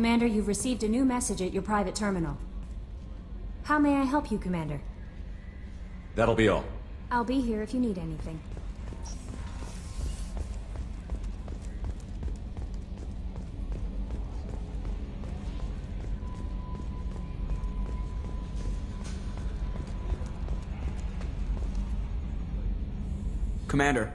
Commander, you've received a new message at your private terminal. How may I help you, Commander? That'll be all. I'll be here if you need anything. Commander.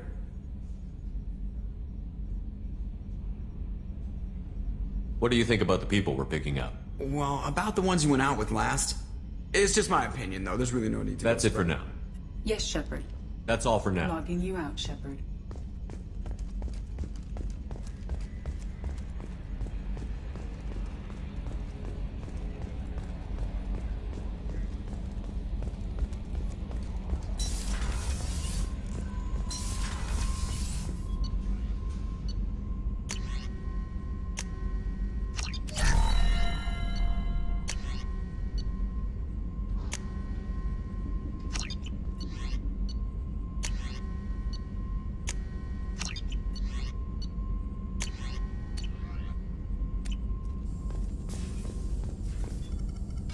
What do you think about the people we're picking up? Well, about the ones you went out with last. It's just my opinion, though. There's really no need to... That's it for now. Yes, Shepard. That's all for now. Logging you out, Shepard.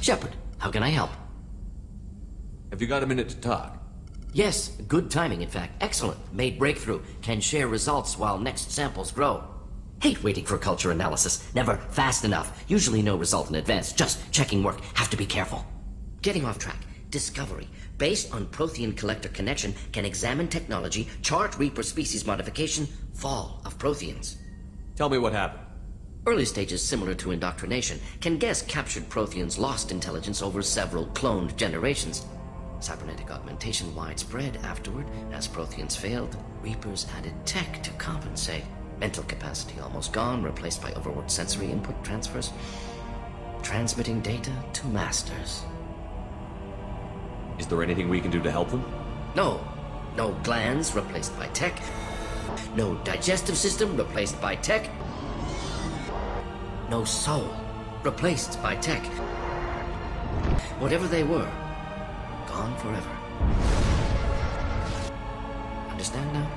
Shepard, how can I help? Have you got a minute to talk? Yes, good timing, in fact. Excellent. Made breakthrough. Can share results while next samples grow. Hate waiting for culture analysis. Never fast enough. Usually no result in advance. Just checking work. Have to be careful. Getting off track. Discovery. Based on Prothean collector connection, can examine technology, chart Reaper species modification, fall of Protheans. Tell me what happened. Early stages similar to indoctrination. Can guess captured Protheans lost intelligence over several cloned generations. Cybernetic augmentation widespread afterward. As Protheans failed, Reapers added tech to compensate. Mental capacity almost gone, replaced by overworked sensory input transfers. Transmitting data to masters. Is there anything we can do to help them? No. No glands replaced by tech. No digestive system replaced by tech. No soul replaced by tech. Whatever they were, gone forever. Understand now?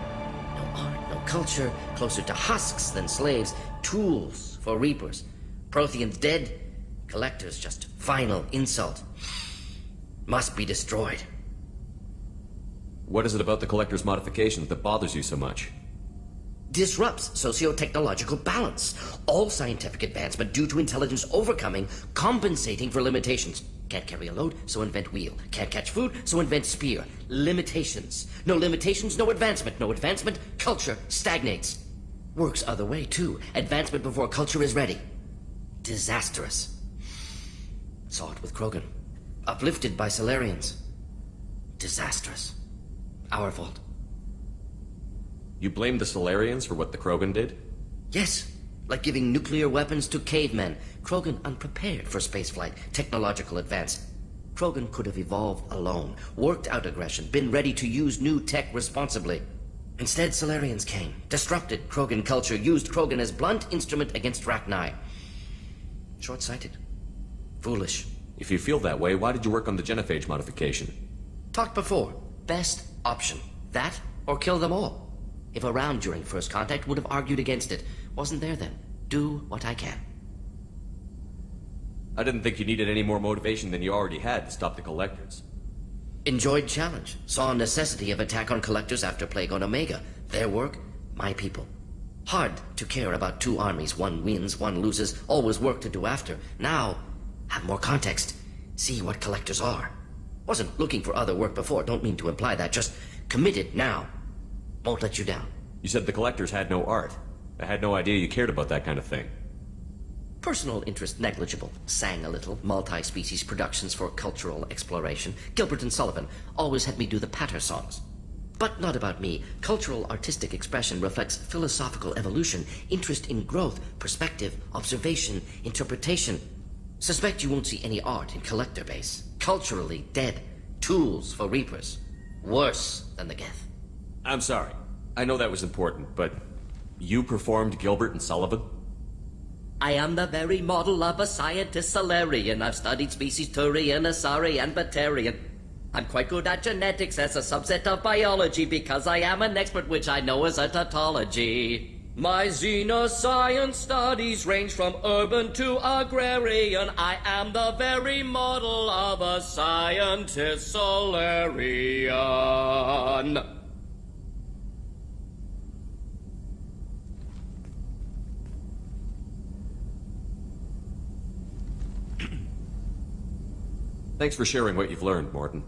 No art, no culture, closer to husks than slaves, tools for Reapers. Protheans dead, collectors just final insult. Must be destroyed. What is it about the Collector's modifications that bothers you so much? Disrupts socio-technological balance. All scientific advancement due to intelligence overcoming, compensating for limitations. Can't carry a load, so invent wheel. Can't catch food, so invent spear. Limitations. No limitations, no advancement. No advancement, culture stagnates. Works other way, too. Advancement before culture is ready. Disastrous. Saw it with Krogan. Uplifted by Salarians. Disastrous. Our fault. You blame the Salarians for what the Krogan did? Yes, like giving nuclear weapons to cavemen. Krogan unprepared for spaceflight, technological advance. Krogan could have evolved alone, worked out aggression, been ready to use new tech responsibly. Instead, Salarians came, disrupted Krogan culture, used Krogan as blunt instrument against Rachni. Short-sighted. Foolish. If you feel that way, why did you work on the genophage modification? Talked before. Best option. That, or kill them all. If around during first contact, would have argued against it. Wasn't there then. Do what I can. I didn't think you needed any more motivation than you already had to stop the Collectors. Enjoyed challenge. Saw necessity of attack on Collectors after Plague on Omega. Their work, my people. Hard to care about two armies. One wins, one loses. Always work to do after. Now, have more context. See what Collectors are. Wasn't looking for other work before. Don't mean to imply that. Just committed now. Won't let you down. You said the Collectors had no art. I had no idea you cared about that kind of thing. Personal interest negligible. Sang a little. Multi-species productions for cultural exploration. Gilbert and Sullivan always had me do the patter songs. But not about me. Cultural artistic expression reflects philosophical evolution, interest in growth, perspective, observation, interpretation. Suspect you won't see any art in collector base. Culturally dead. Tools for Reapers. Worse than the Geth. I'm sorry. I know that was important, but you performed Gilbert and Sullivan? I am the very model of a scientist Salarian. I've studied species Turian, Asari, and Batarian. I'm quite good at genetics as a subset of biology because I am an expert which I know is a tautology. My xenoscience studies range from urban to agrarian. I am the very model of a scientist Salarian. Thanks for sharing what you've learned, Mordin.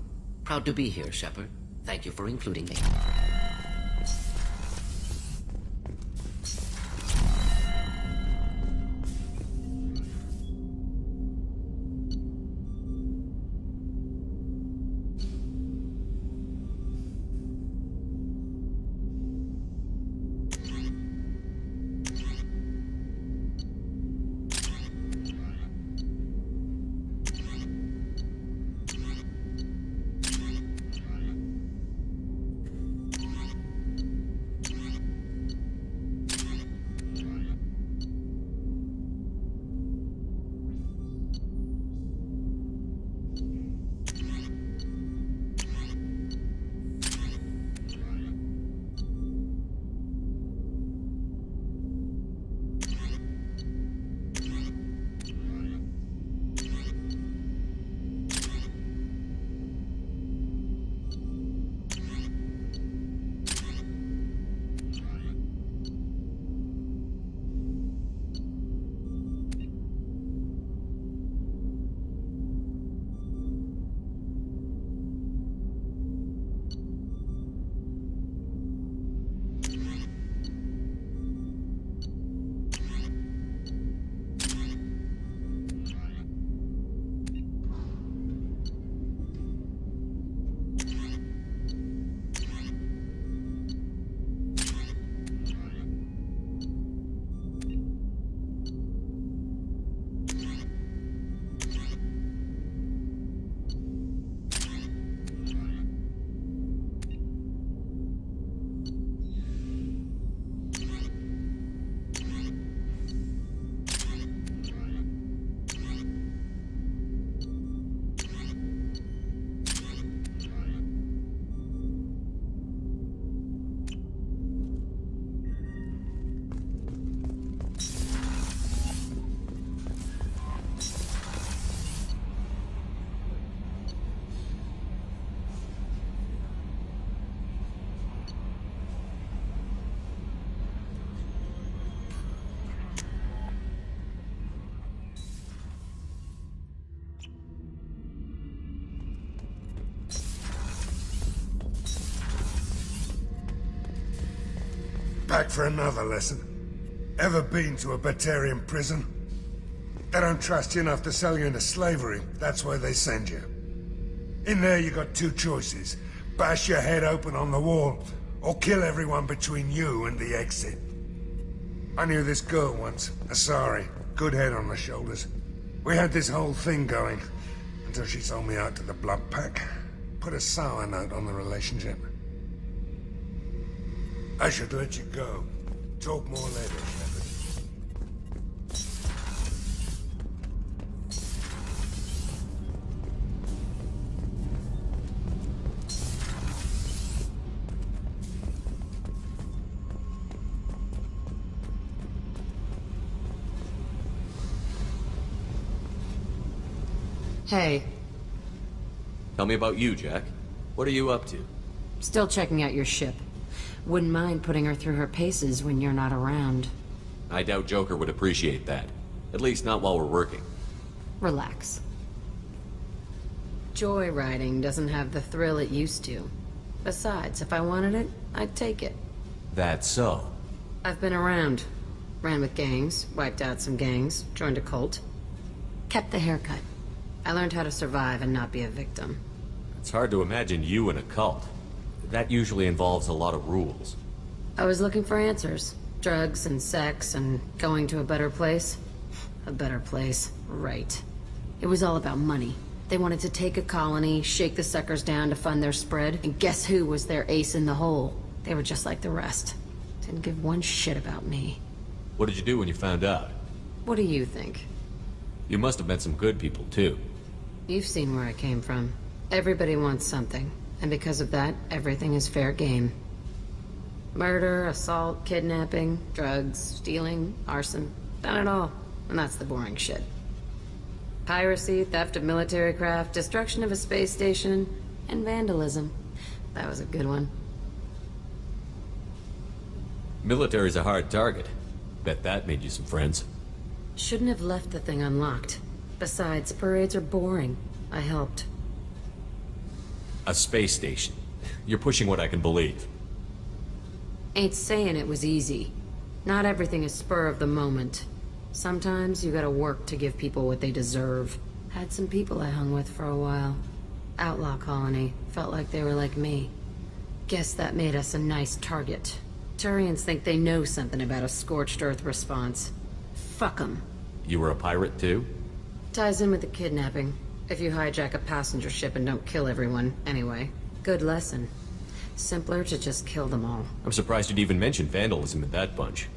Proud to be here, Shepard. Thank you for including me. Back for another lesson. Ever been to a Batarian prison? They don't trust you enough to sell you into slavery. That's why they send you. In there you got two choices. Bash your head open on the wall, or kill everyone between you and the exit. I knew this girl once, Asari. Good head on her shoulders. We had this whole thing going, until she sold me out to the Blood Pack. Put a sour note on the relationship. I should let you go. Talk more later, Shepard. Hey, Tell me about you, Jack. What are you up to? still checking out your ship. Wouldn't mind putting her through her paces when you're not around. I doubt Joker would appreciate that. At least not while we're working. Relax. Joyriding doesn't have the thrill it used to. Besides, if I wanted it, I'd take it. That's so. I've been around. Ran with gangs, wiped out some gangs, joined a cult. Kept the haircut. I learned how to survive and not be a victim. It's hard to imagine you in a cult. That usually involves a lot of rules. I was looking for answers. Drugs and sex and going to a better place. A better place, right. It was all about money. They wanted to take a colony, shake the suckers down to fund their spread, and guess who was their ace in the hole? They were just like the rest. Didn't give one shit about me. What did you do when you found out? What do you think? You must have met some good people, too. You've seen where I came from. Everybody wants something, and because of that, everything is fair game. Murder, assault, kidnapping, drugs, stealing, arson. Done it all. And that's the boring shit. Piracy, theft of military craft, destruction of a space station, and vandalism. That was a good one. Military's a hard target. Bet that made you some friends. Shouldn't have left the thing unlocked. Besides, parades are boring. I helped. A space station. You're pushing what I can believe. Ain't saying it was easy. Not everything is spur of the moment. Sometimes you gotta work to give people what they deserve. Had some people I hung with for a while. Outlaw colony. Felt like they were like me. Guess that made us a nice target. Turians think they know something about a scorched earth response. Fuck 'em. You were a pirate too? Ties in with the kidnapping. If you hijack a passenger ship and don't kill everyone, anyway. Good lesson. Simpler to just kill them all. I'm surprised you'd even mention vandalism in that bunch.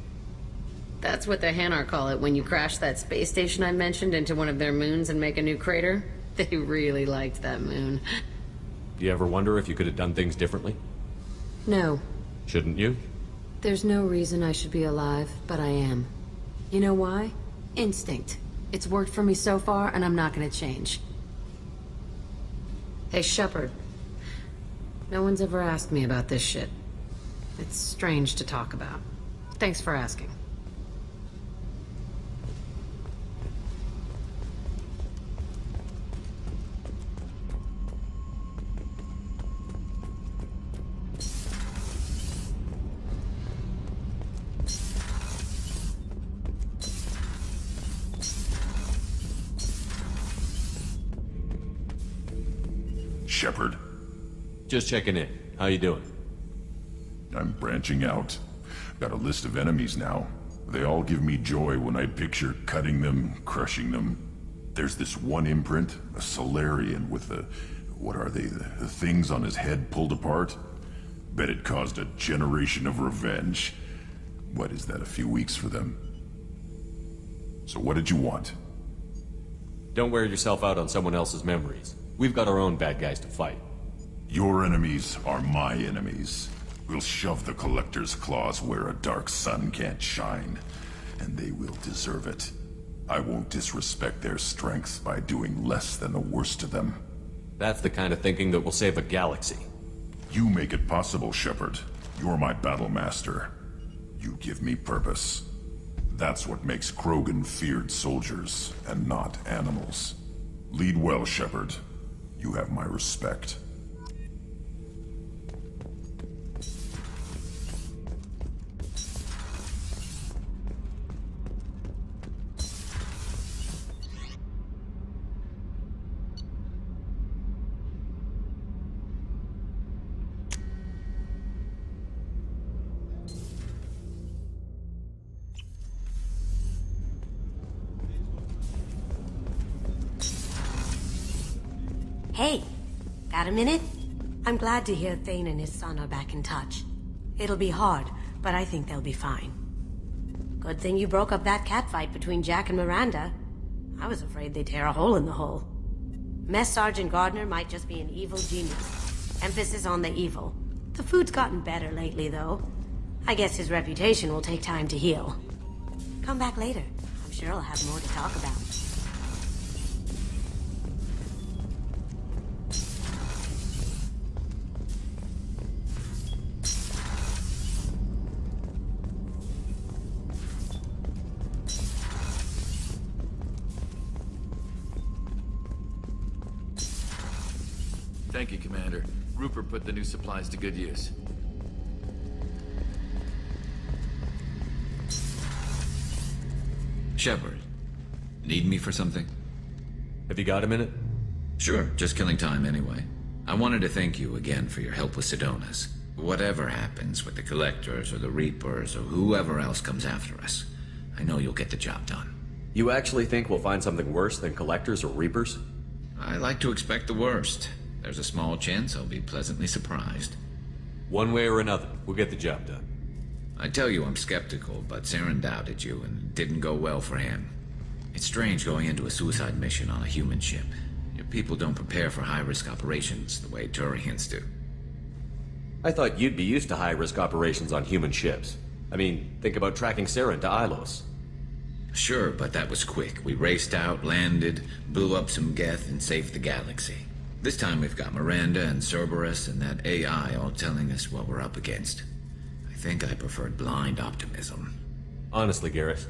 That's what the Hanar call it when you crash that space station I mentioned into one of their moons and make a new crater. They really liked that moon. Do you ever wonder if you could have done things differently? No. Shouldn't you? There's no reason I should be alive, but I am. You know why? Instinct. It's worked for me so far, and I'm not gonna change. Hey, Shepard. No one's ever asked me about this shit. It's strange to talk about. Thanks for asking. Shepard. Just checking in. How you doing? I'm branching out. Got a list of enemies now. They all give me joy when I picture cutting them, crushing them. There's this one imprint, a Salarian with the... what are they? The things on his head pulled apart? Bet it caused a generation of revenge. What is that, a few weeks for them? So what did you want? Don't wear yourself out on someone else's memories. We've got our own bad guys to fight. Your enemies are my enemies. We'll shove the Collector's claws where a dark sun can't shine, and they will deserve it. I won't disrespect their strength by doing less than the worst to them. That's the kind of thinking that will save a galaxy. You make it possible, Shepard. You're my battle master. You give me purpose. That's what makes Krogan feared soldiers, and not animals. Lead well, Shepard. You have my respect. Hey, got a minute? I'm glad to hear Thane and his son are back in touch. It'll be hard, but I think they'll be fine. Good thing you broke up that catfight between Jack and Miranda. I was afraid they'd tear a hole in the hull. Mess Sergeant Gardner might just be an evil genius. Emphasis on the evil. The food's gotten better lately, though. I guess his reputation will take time to heal. Come back later. I'm sure I'll have more to talk about. Thank you, Commander. Rupert put the new supplies to good use. Shepard, need me for something? Have you got a minute? Sure, just killing time anyway. I wanted to thank you again for your help with Sidonis. Whatever happens with the Collectors or the Reapers or whoever else comes after us, I know you'll get the job done. You actually think we'll find something worse than Collectors or Reapers? I like to expect the worst. There's a small chance I'll be pleasantly surprised. One way or another, we'll get the job done. I tell you I'm skeptical, but Saren doubted you and it didn't go well for him. It's strange going into a suicide mission on a human ship. Your people don't prepare for high-risk operations the way Turians do. I thought you'd be used to high-risk operations on human ships. I mean, think about tracking Saren to Ilos. Sure, but that was quick. We raced out, landed, blew up some Geth, and saved the galaxy. This time we've got Miranda and Cerberus and that AI all telling us what we're up against. I think I preferred blind optimism. Honestly, Garrus,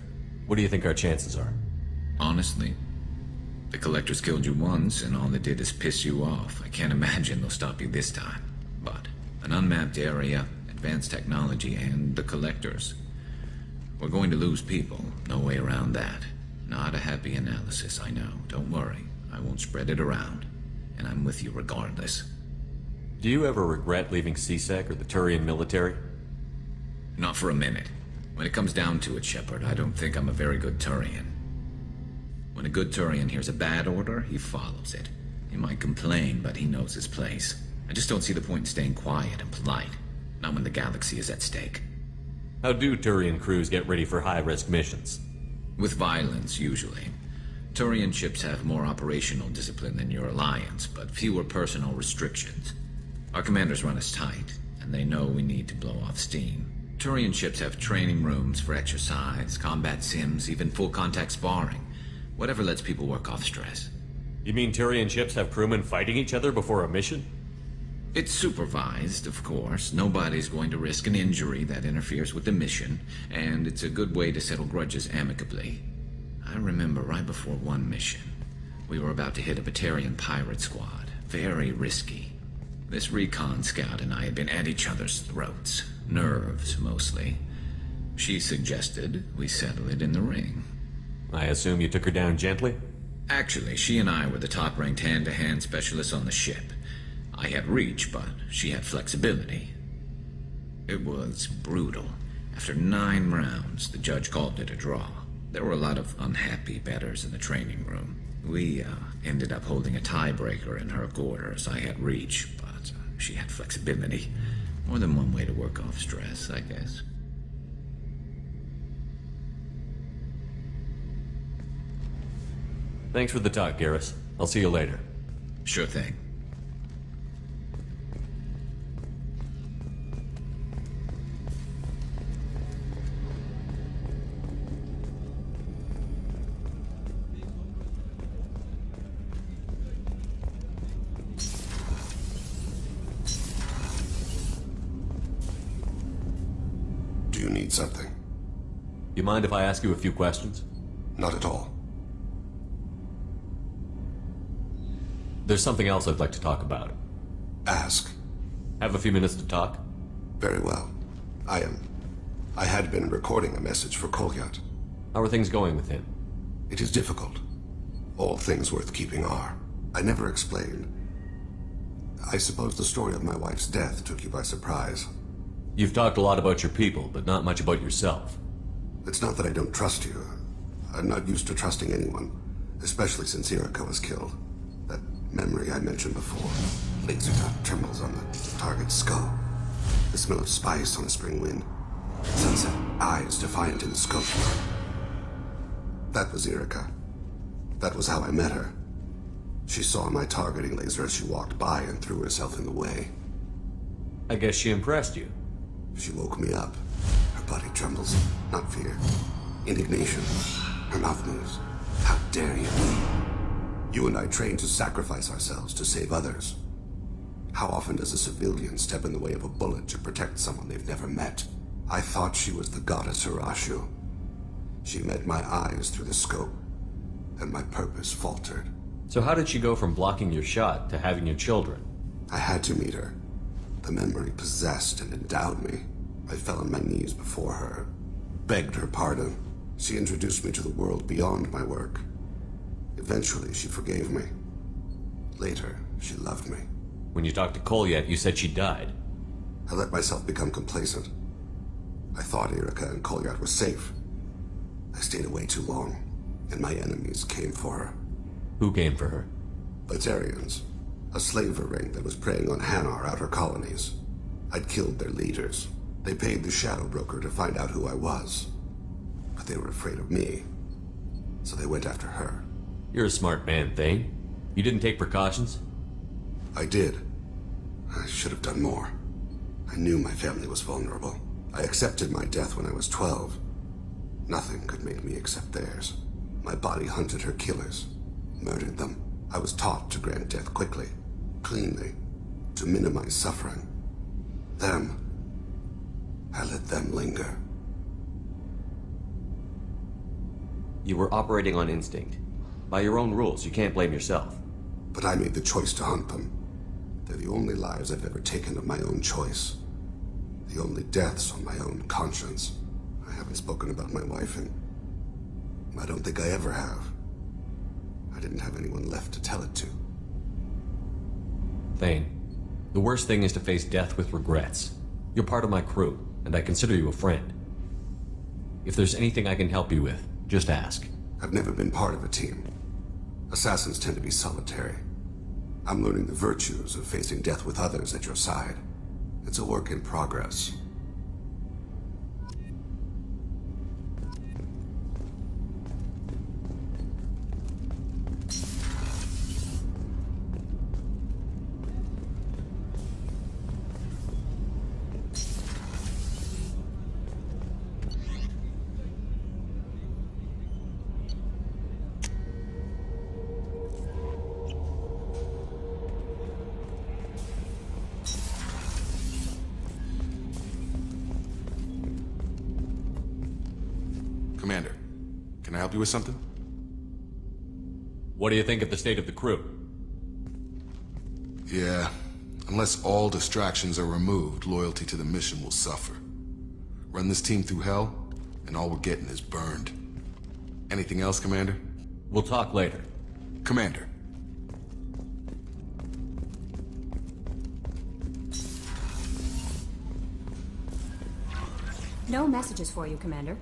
what do you think our chances are? Honestly, the Collectors killed you once, and all they did is piss you off. I can't imagine they'll stop you this time. But an unmapped area, advanced technology, and the Collectors. We're going to lose people. No way around that. Not a happy analysis, I know. Don't worry. I won't spread it around. And I'm with you regardless. Do you ever regret leaving CSEC or the Turian military? Not for a minute. When it comes down to it, Shepard, I don't think I'm a very good Turian. When a good Turian hears a bad order, he follows it. He might complain, but he knows his place. I just don't see the point in staying quiet and polite. Not when the galaxy is at stake. How do Turian crews get ready for high-risk missions? With violence, usually. Turian ships have more operational discipline than your alliance, but fewer personal restrictions. Our commanders run us tight, and they know we need to blow off steam. Turian ships have training rooms for exercise, combat sims, even full-contact sparring. Whatever lets people work off stress. You mean Turian ships have crewmen fighting each other before a mission? It's supervised, of course. Nobody's going to risk an injury that interferes with the mission, and it's a good way to settle grudges amicably. I remember right before one mission, we were about to hit a Batarian pirate squad. Very risky. This recon scout and I had been at each other's throats. Nerves, mostly. She suggested we settle it in the ring. I assume you took her down gently? Actually, she and I were the top-ranked hand-to-hand specialists on the ship. I had reach, but she had flexibility. It was brutal. After 9 rounds, the judge called it a draw. There were a lot of unhappy bettors in the training room. We ended up holding a tiebreaker in her quarters. I had reach, but she had flexibility. More than one way to work off stress, I guess. Thanks for the talk, Garrus. I'll see you later. Sure thing. Do you need something? You mind if I ask you a few questions? Not at all. There's something else I'd like to talk about. Ask. Have a few minutes to talk? Very well. I had been recording a message for Kolyat. How are things going with him? It is difficult. All things worth keeping are. I never explained. I suppose the story of my wife's death took you by surprise. You've talked a lot about your people, but not much about yourself. It's not that I don't trust you. I'm not used to trusting anyone, especially since Erica was killed. That memory I mentioned before. Laser dot trembles on the target's skull. The smell of spice on a spring wind. Sunset eyes defiant in the scope. That was Erica. That was how I met her. She saw my targeting laser as she walked by and threw herself in the way. I guess she impressed you. She woke me up. Her body trembles. Not fear. Indignation. Her mouth moves. How dare you? You and I trained to sacrifice ourselves to save others. How often does a civilian step in the way of a bullet to protect someone they've never met? I thought she was the goddess Hirashu. She met my eyes through the scope, and my purpose faltered. So how did she go from blocking your shot to having your children? I had to meet her. The memory possessed and endowed me. I fell on my knees before her, begged her pardon. She introduced me to the world beyond my work. Eventually, she forgave me. Later, she loved me. When you talked to Kolyat, you said she died. I let myself become complacent. I thought Erica and Kolyat were safe. I stayed away too long, and my enemies came for her. Who came for her? Batarians. A slaver ring that was preying on Hanar outer colonies. I'd killed their leaders. They paid the Shadow Broker to find out who I was. But they were afraid of me, so they went after her. You're a smart man, Thane. You didn't take precautions? I did. I should have done more. I knew my family was vulnerable. I accepted my death when I was 12. Nothing could make me accept theirs. My body hunted her killers, murdered them. I was taught to grant death quickly, cleanly, to minimize suffering. I let them linger. You were operating on instinct. By your own rules, you can't blame yourself. But I made the choice to hunt them. They're the only lives I've ever taken of my own choice. The only deaths on my own conscience. I haven't spoken about my wife, and I don't think I ever have. I didn't have anyone left to tell it to. Thane, the worst thing is to face death with regrets. You're part of my crew, and I consider you a friend. If there's anything I can help you with, just ask. I've never been part of a team. Assassins tend to be solitary. I'm learning the virtues of facing death with others at your side. It's a work in progress. Commander, can I help you with something? What do you think of the state of the crew? Yeah, unless all distractions are removed, loyalty to the mission will suffer. Run this team through hell, and all we're getting is burned. Anything else, Commander? We'll talk later. Commander. No messages for you, Commander.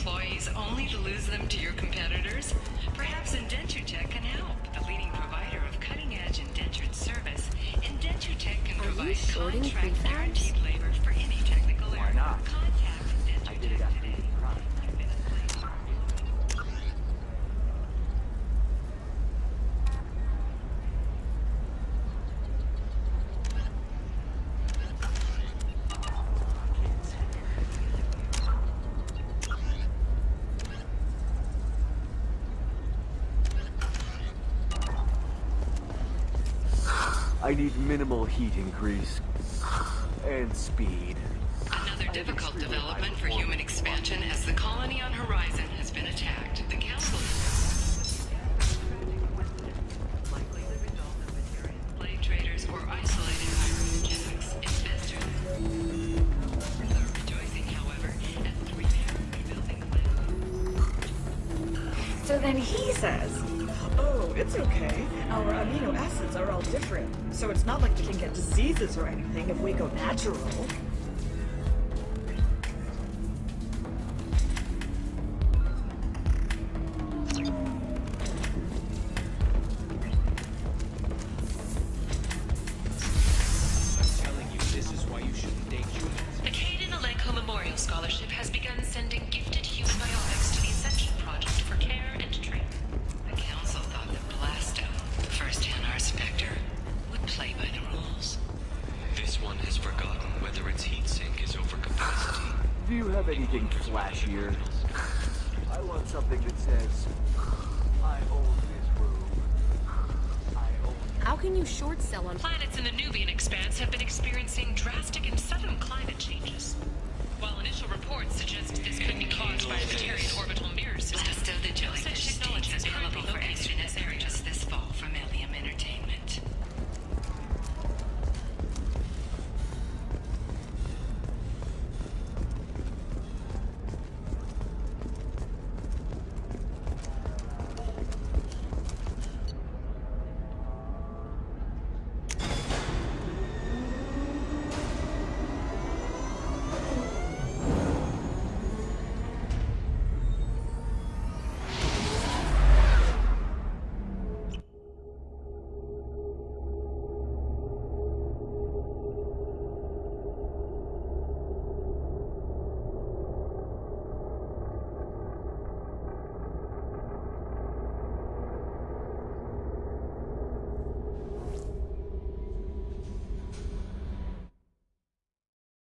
employees only to lose them to your competitors? Perhaps IndentureTech can help. The leading provider of cutting-edge indentured service, IndentureTech can provide contract guaranteed labor for any technical area. Why not? Contact IndentureTech today. I need minimal heat increase. And speed. Another difficult development for human expansion as the colony on Horizon has been attacked. The Council likely the result of Batarian slave traders or isolated eugenics. Investors are rejoicing, however, as the repair and rebuilding plan. So then he says, oh, it's okay. Our amino acids are all different, so it's not like we can get diseases or anything if we go natural. The Caden Alenko Memorial Scholarship has begun sending gifted human biotics to the Ascension Project for care and treatment. The Council thought that Blasto, first NR Spectre, would play by the rules. This one has forgotten whether its heat sink is over capacity. Do you have anything flashier? I want something that says, I own this room. I own... How can you short sell on planets in the Nubian expanse have been experiencing drastic and sudden climate changes? While initial reports suggest this